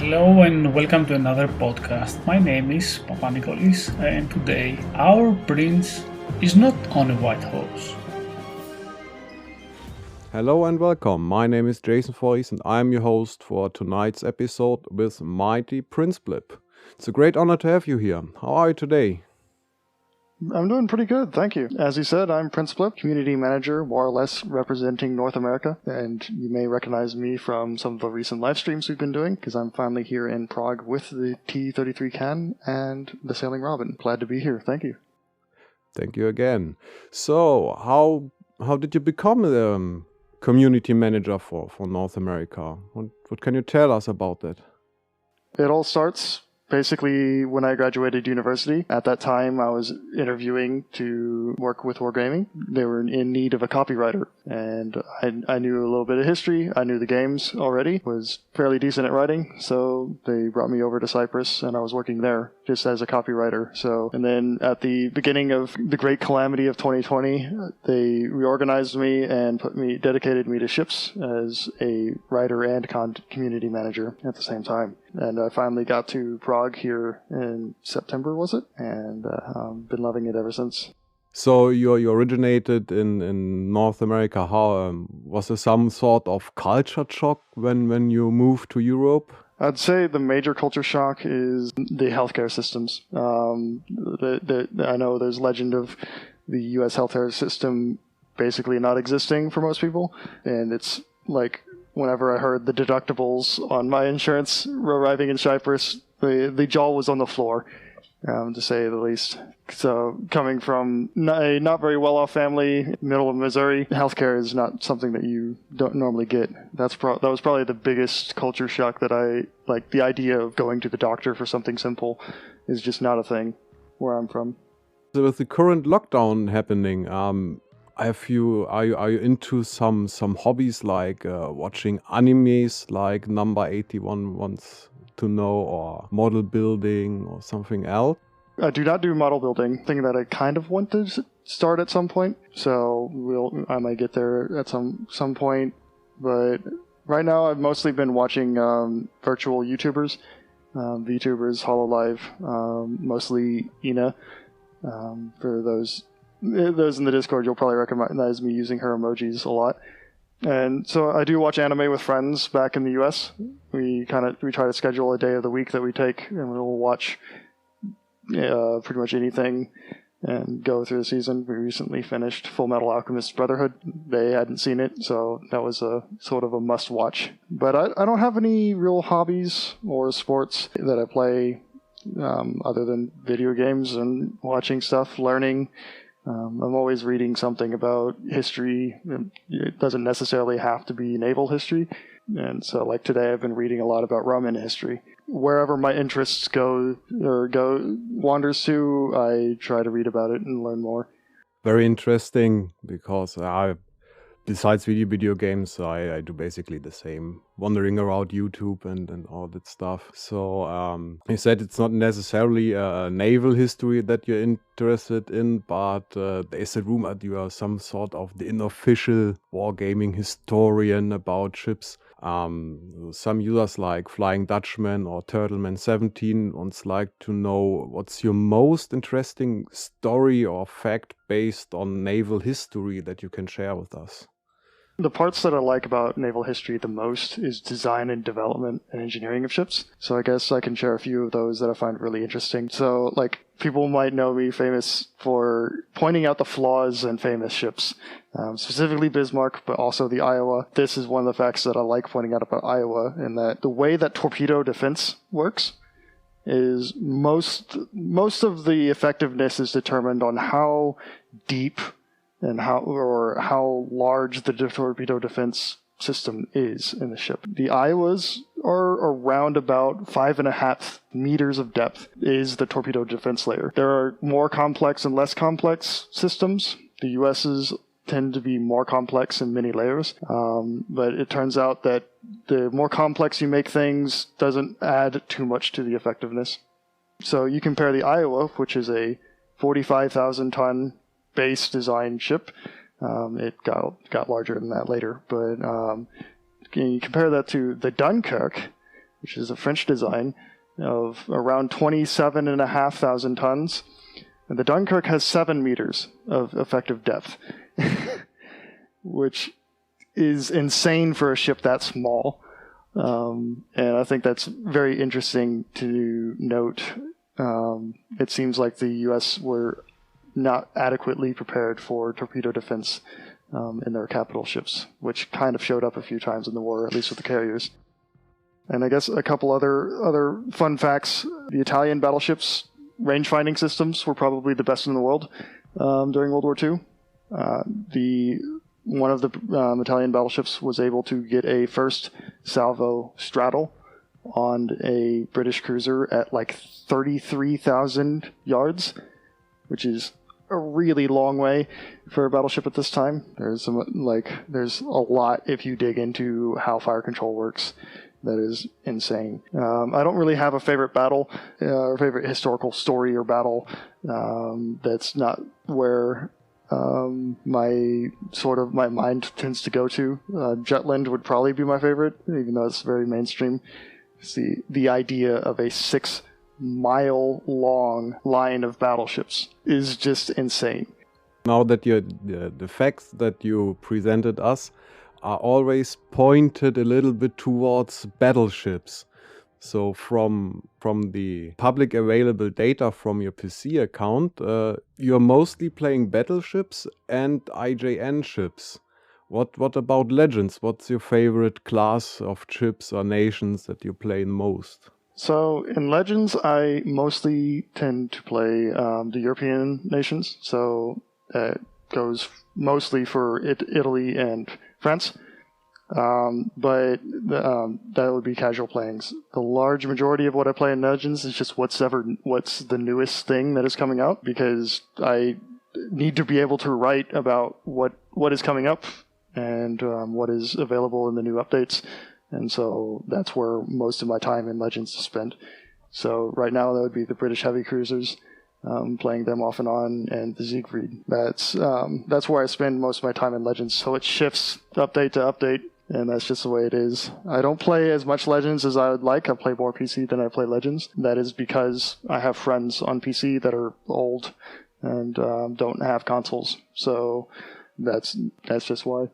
Hello and welcome to another podcast. My name is Papanikolis and today our prince is not on a white horse. Hello and welcome. My name is Jason Foyce and I'm your host for tonight's episode with mighty PrinceBlip. It's a great honor to have you here. How are you today? I'm doing pretty good, thank you. As you said, I'm PrinceBlip, community manager, more or less representing North America, and you may recognize me from some of the recent live streams we've been doing, because I'm finally here in Prague with the T33Kanne and The SailingRobin. Glad to be here, thank you. Thank you again. So, how did you become the community manager for North America? What can you tell us about that? It all starts basically when I graduated university. At that time, I was interviewing to work with Wargaming. They were in need of a copywriter, and I knew a little bit of history. I knew the games already, was fairly decent at writing, so they brought me over to Cyprus, and I was working there just as a copywriter. And then at the beginning of the great calamity of 2020, they reorganized me and dedicated me to ships as a writer and community manager at the same time. And I finally got to Prague here in September, was it? And been loving it ever since. So you originated in North America. How was there some sort of culture shock when you moved to Europe? I'd say the major culture shock is the healthcare systems. I know there's legend of the U.S. healthcare system basically not existing for most people, and it's like whenever I heard the deductibles on my insurance arriving in Cyprus, the jaw was on the floor, to say the least. So coming from a not very well-off family, middle of Missouri, healthcare is not something that you don't normally get. That was probably the biggest culture shock that I like. The idea of going to the doctor for something simple is just not a thing where I'm from. So with the current lockdown happening, are you into some hobbies like watching animes like Number 81 wants to know, or model building or something else? I do not do model building, thing that I kind of want to start at some point. So I might get there at some point. But right now I've mostly been watching virtual YouTubers, VTubers, HoloLive, mostly Ina. For those in the Discord, you'll probably recognize me using her emojis a lot. And so I do watch anime with friends back in the US. We try to schedule a day of the week that we take, and we'll watch pretty much anything and go through the season. We recently finished Full Metal Alchemist Brotherhood. They hadn't seen it, so that was a sort of a must-watch. But I don't have any real hobbies or sports that I play other than video games and watching stuff, learning. I'm always reading something about history. It doesn't necessarily have to be naval history. And so like today I've been reading a lot about Roman history. Wherever my interests wanders to, I try to read about it and learn more. Very interesting, because besides video games, I do basically the same, wandering around YouTube and all that stuff. So you said it's not necessarily a naval history that you're interested in, but there's a rumor that you are some sort of the unofficial wargaming historian about ships. Some users like Flying Dutchman or Turtleman17 wants like to know what's your most interesting story or fact based on naval history that you can share with us. The parts that I like about naval history the most is design and development and engineering of ships. So I guess I can share a few of those that I find really interesting. So like people might know me famous for pointing out the flaws in famous ships, specifically Bismarck, but also the Iowa. This is one of the facts that I like pointing out about Iowa, in that the way that torpedo defense works is most of the effectiveness is determined on how deep and how large the torpedo defense system is in the ship. The Iowas are around about 5.5 meters of depth is the torpedo defense layer. There are more complex and less complex systems. The US's tend to be more complex in many layers, but it turns out that the more complex you make things doesn't add too much to the effectiveness. So you compare the Iowa, which is a 45,000 ton base design ship. It got larger than that later, but you compare that to the Dunkirk, which is a French design of around 27,500 tons. And the Dunkirk has 7 meters of effective depth, which is insane for a ship that small. And I think that's very interesting to note. It seems like the U.S. were not adequately prepared for torpedo defense in their capital ships, which kind of showed up a few times in the war, at least with the carriers. And I guess a couple other fun facts. The Italian battleships' range-finding systems were probably the best in the world during World War II. One of the Italian battleships was able to get a first salvo straddle on a British cruiser at like 33,000 yards, which is a really long way for a battleship at this time. There's a lot if you dig into how fire control works. That is insane. I don't really have a favorite battle or favorite historical story or battle. That's not where my mind tends to go to. Jutland would probably be my favorite, even though it's very mainstream. It's the idea of a 6-mile long line of battleships is just insane. Now that the facts that you presented us are always pointed a little bit towards battleships. So from the public available data from your PC account, you're mostly playing battleships and IJN ships. What about Legends? What's your favorite class of ships or nations that you play most? So in Legends, I mostly tend to play the European nations. So it goes mostly for Italy and France. But that would be casual playings. The large majority of what I play in Legends is just what's the newest thing that is coming out, because I need to be able to write about what is coming up and what is available in the new updates. And so that's where most of my time in Legends is spent. So right now that would be the British heavy cruisers, playing them off and on, and the Siegfried. That's where I spend most of my time in Legends. So it shifts update to update, and that's just the way it is. I don't play as much Legends as I would like. I play more PC than I play Legends. That is because I have friends on PC that are old and don't have consoles. So that's just why.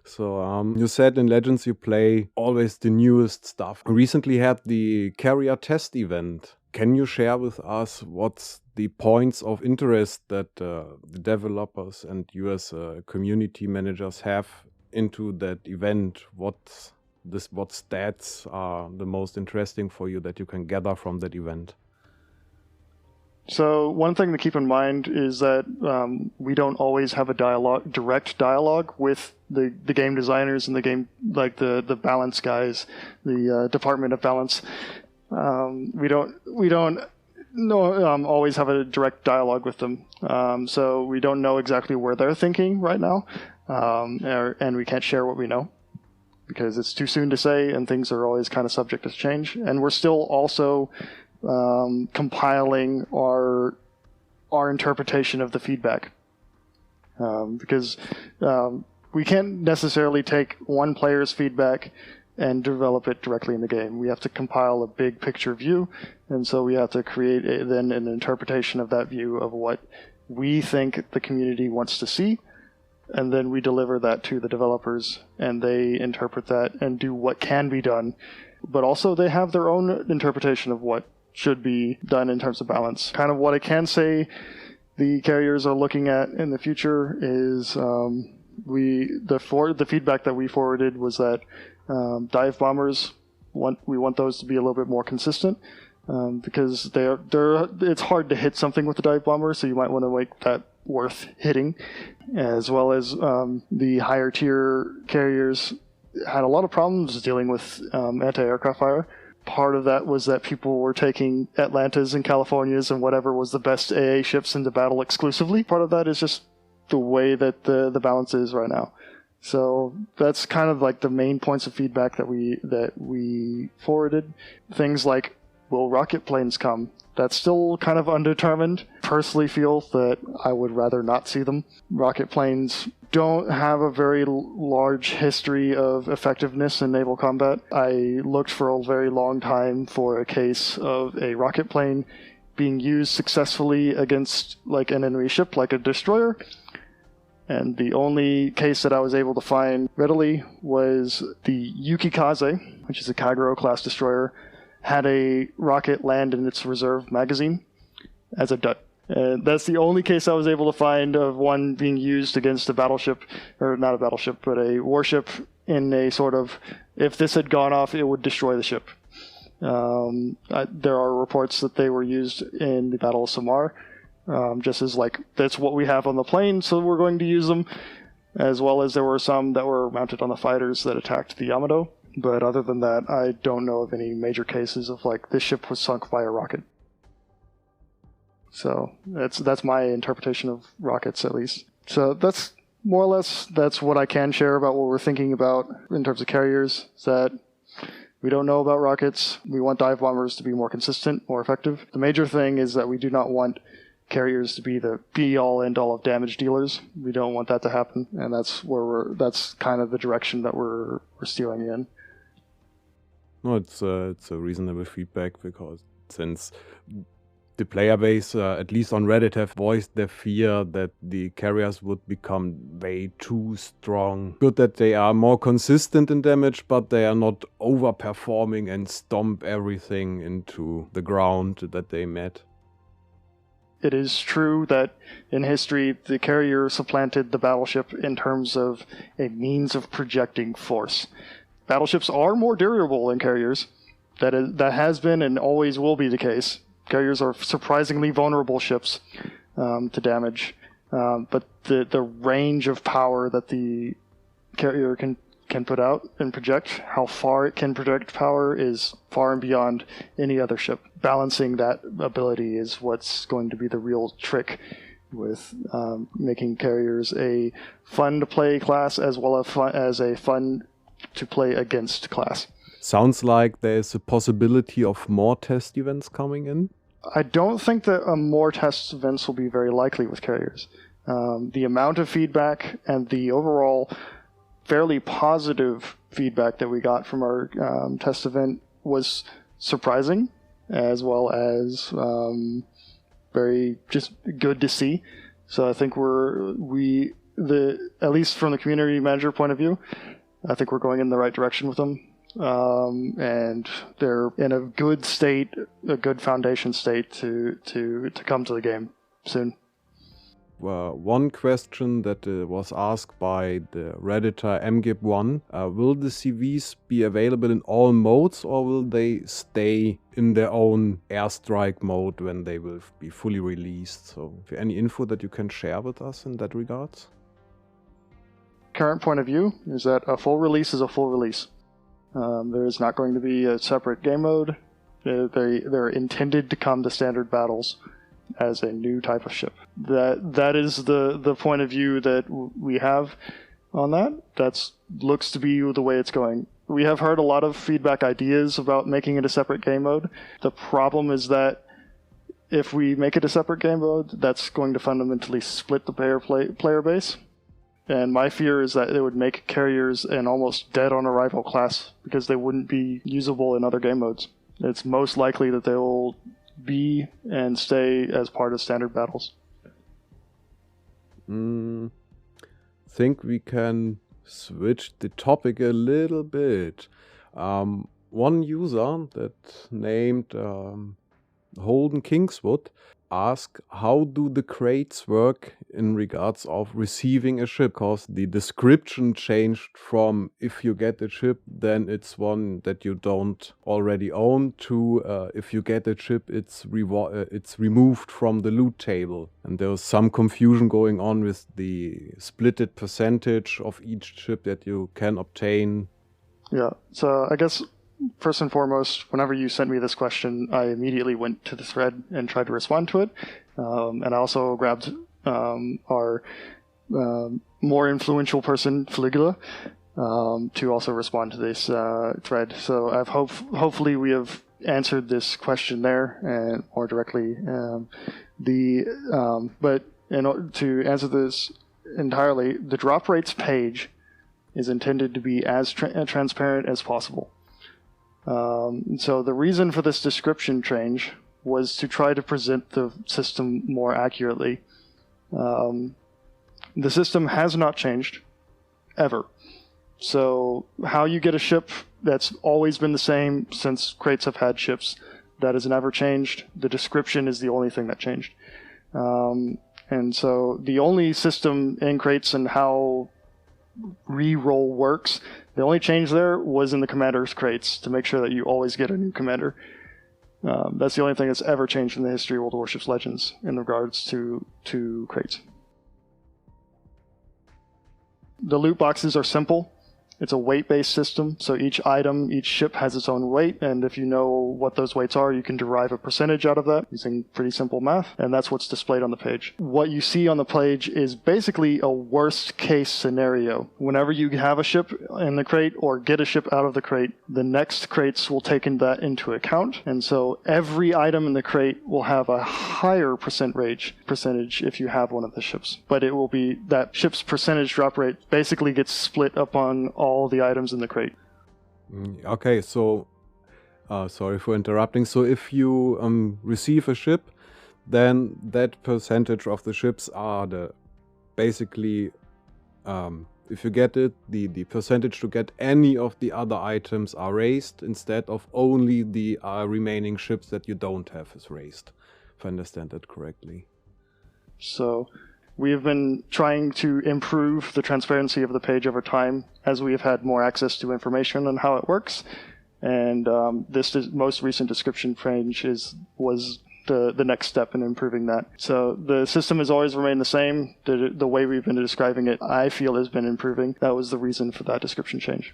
So you said in Legends you play always the newest stuff. Recently had the carrier test event. Can you share with us what's the points of interest that the developers and you as community managers have into that event? What stats are the most interesting for you that you can gather from that event? So one thing to keep in mind is that we don't always have a direct dialogue with the game designers and the game, like the balance guys, the Department of Balance. We don't always have a direct dialogue with them. So we don't know exactly where they're thinking right now, and we can't share what we know because it's too soon to say, and things are always kind of subject to change. And we're still also compiling our interpretation of the feedback, because we can't necessarily take one player's feedback and develop it directly in the game. We have to compile a big picture view, and so we have to create then an interpretation of that view of what we think the community wants to see, and then we deliver that to the developers, and they interpret that and do what can be done, but also they have their own interpretation of what should be done in terms of balance. Kind of what I can say the carriers are looking at in the future is the feedback that we forwarded was that dive bombers, we want those to be a little bit more consistent, because it's hard to hit something with a dive bomber, so you might want to make that worth hitting, as well as the higher tier carriers had a lot of problems dealing with anti-aircraft fire. Part of that was that people were taking Atlantas and Californias and whatever was the best AA ships into battle exclusively. Part of that is just the way that the balance is right now. So that's kind of like the main points of feedback that we forwarded. Things like will rocket planes come? That's still kind of undetermined. Personally feel that I would rather not see them. Rocket planes don't have a very large history of effectiveness in naval combat. I looked for a very long time for a case of a rocket plane being used successfully against like an enemy ship, like a destroyer. And the only case that I was able to find readily was the Yukikaze, which is a Kagero-class destroyer, had a rocket land in its reserve magazine as a dud. That's the only case I was able to find of one being used against a battleship, or not a battleship, but a warship in a sort of, if this had gone off, it would destroy the ship. There are reports that they were used in the Battle of Samar, just as like, that's what we have on the plane, so we're going to use them, as well as there were some that were mounted on the fighters that attacked the Yamato. But other than that, I don't know of any major cases of like, this ship was sunk by a rocket. So that's my interpretation of rockets, at least. So that's more or less, that's what I can share about what we're thinking about in terms of carriers, is that we don't know about rockets. We want dive bombers to be more consistent, more effective. The major thing is that we do not want carriers to be the be-all, end-all of damage dealers. We don't want that to happen, and that's kind of the direction that we're steering in. No, it's a reasonable feedback, because since the player base, at least on Reddit, have voiced their fear that the carriers would become way too strong. Good that they are more consistent in damage, but they are not overperforming and stomp everything into the ground that they met. It is true that in history, the carrier supplanted the battleship in terms of a means of projecting force. Battleships are more durable than carriers. That has been and always will be the case. Carriers are surprisingly vulnerable ships to damage, but the range of power that the carrier can put out and project, how far it can project power, is far and beyond any other ship. Balancing that ability is what's going to be the real trick with making carriers a fun-to-play class as well as a fun-to-play against class. Sounds like there's a possibility of more test events coming in. I don't think that more test events will be very likely with carriers. The amount of feedback and the overall fairly positive feedback that we got from our test event was surprising, as well as very just good to see. So I think at least from the community manager point of view, I think we're going in the right direction with them. And they're in a good state, a good foundation state to come to the game soon. One question that was asked by the Redditor MGib1, will the CVs be available in all modes, or will they stay in their own airstrike mode when they will be fully released? So any info that you can share with us in that regard? Current point of view is that a full release is a full release. There is not going to be a separate game mode. They're intended to come to standard battles as a new type of ship. That is the point of view that we have on that. That looks to be the way it's going. We have heard a lot of feedback ideas about making it a separate game mode. The problem is that if we make it a separate game mode, that's going to fundamentally split the player base. And my fear is that it would make carriers an almost dead-on-arrival class because they wouldn't be usable in other game modes. It's most likely that they will be and stay as part of standard battles. Think we can switch the topic a little bit. One user that named Holden Kingswood asked, how do the crates work in regards of receiving a ship? Because the description changed from if you get a ship, then it's one that you don't already own, to if you get a ship, it's removed from the loot table. And there was some confusion going on with the splitted percentage of each ship that you can obtain. Yeah, so I guess first and foremost, whenever you sent me this question, I immediately went to the thread and tried to respond to it. And I also grabbed our more influential person, Fligula, to also respond to this thread. So hopefully we have answered this question there and more directly. But in order to answer this entirely, the drop rates page is intended to be as transparent as possible. So the reason for this description change was to try to present the system more accurately. The system has not changed, ever. So how you get a ship, that's always been the same since crates have had ships. That has never changed. The description is the only thing that changed. And so the only system in crates and how re-roll works, the only change there was in the commander's crates to make sure that you always get a new commander. That's the only thing that's ever changed in the history of World of Warships Legends in regards to crates. The loot boxes are simple. It's a weight-based system, so each item, each ship has its own weight, and if you know what those weights are, you can derive a percentage out of that using pretty simple math, and that's what's displayed on the page. What you see on the page is basically a worst-case scenario. Whenever you have a ship in the crate or get a ship out of the crate, the next crates will take that into account, and so every item in the crate will have a higher percentage if you have one of the ships. But it will be that ship's percentage drop rate basically gets split up on all the items in the crate. Okay, so sorry for interrupting. So if you receive a ship, then that percentage of the ships are basically if you get it, the percentage to get any of the other items are raised instead of only the remaining ships that you don't have is raised, if I understand that correctly. So we have been trying to improve the transparency of the page over time as we have had more access to information on how it works. And this most recent description page was the next step in improving that. So the system has always remained the same. The way we've been describing it, I feel, has been improving. That was the reason for that description change.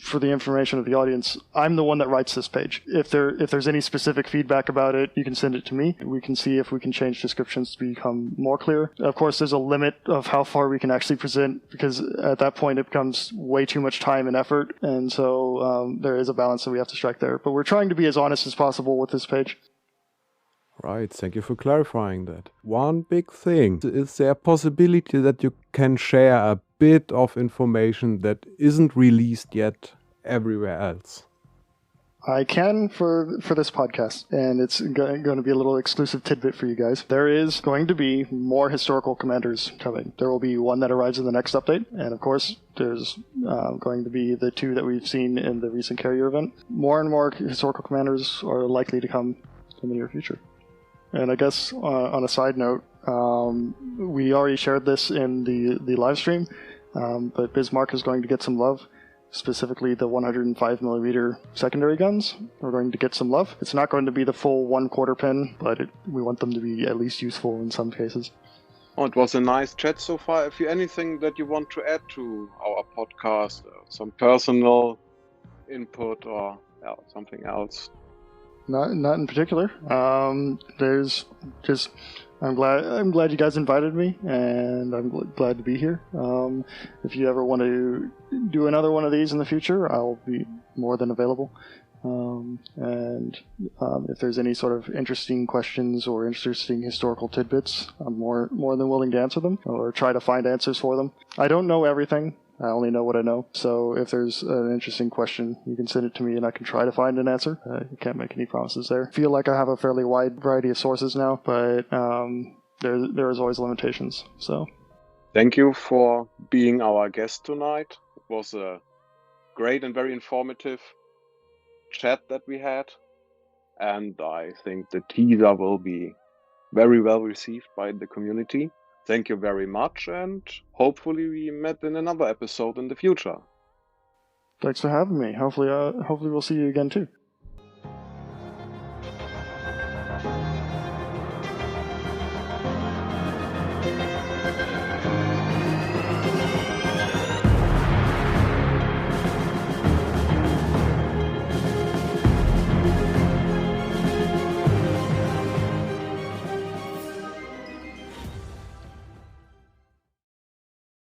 For the information of the audience, I'm the one that writes this page. If there's any specific feedback about it, you can send it to me. We can see if we can change descriptions to become more clear. Of course, there's a limit of how far we can actually present, because at that point it becomes way too much time and effort, and so there is a balance that we have to strike there. But we're trying to be as honest as possible with this page. Right, thank you for clarifying that. One big thing, is there a possibility that you can share a bit of information that isn't released yet everywhere else? I can for this podcast, and it's going to be a little exclusive tidbit for you guys. There is going to be more historical commanders coming. There will be one that arrives in the next update, and of course there's going to be the two that we've seen in the recent carrier event. More and more historical commanders are likely to come in the near future. And I guess on a side note, we already shared this in the live stream, but Bismarck is going to get some love, specifically the 105mm secondary guns. We're going to get some love. It's not going to be the full 1/4 pin, but we want them to be at least useful in some cases. Oh, it was a nice chat so far. If you anything that you want to add to our podcast, some personal input or something else. Not in particular. There's just I'm glad you guys invited me, and I'm glad to be here. If you ever want to do another one of these in the future, I'll be more than available. And if there's any sort of interesting questions or interesting historical tidbits, I'm more than willing to answer them or try to find answers for them. I don't know everything. I only know what I know. So if there's an interesting question, you can send it to me and I can try to find an answer. You can't make any promises there. I feel like I have a fairly wide variety of sources now, but there is always limitations. So thank you for being our guest tonight. It was a great and very informative chat that we had. And I think the teaser will be very well received by the community. Thank you very much, and hopefully we met in another episode in the future. Thanks for having me. Hopefully we'll see you again too.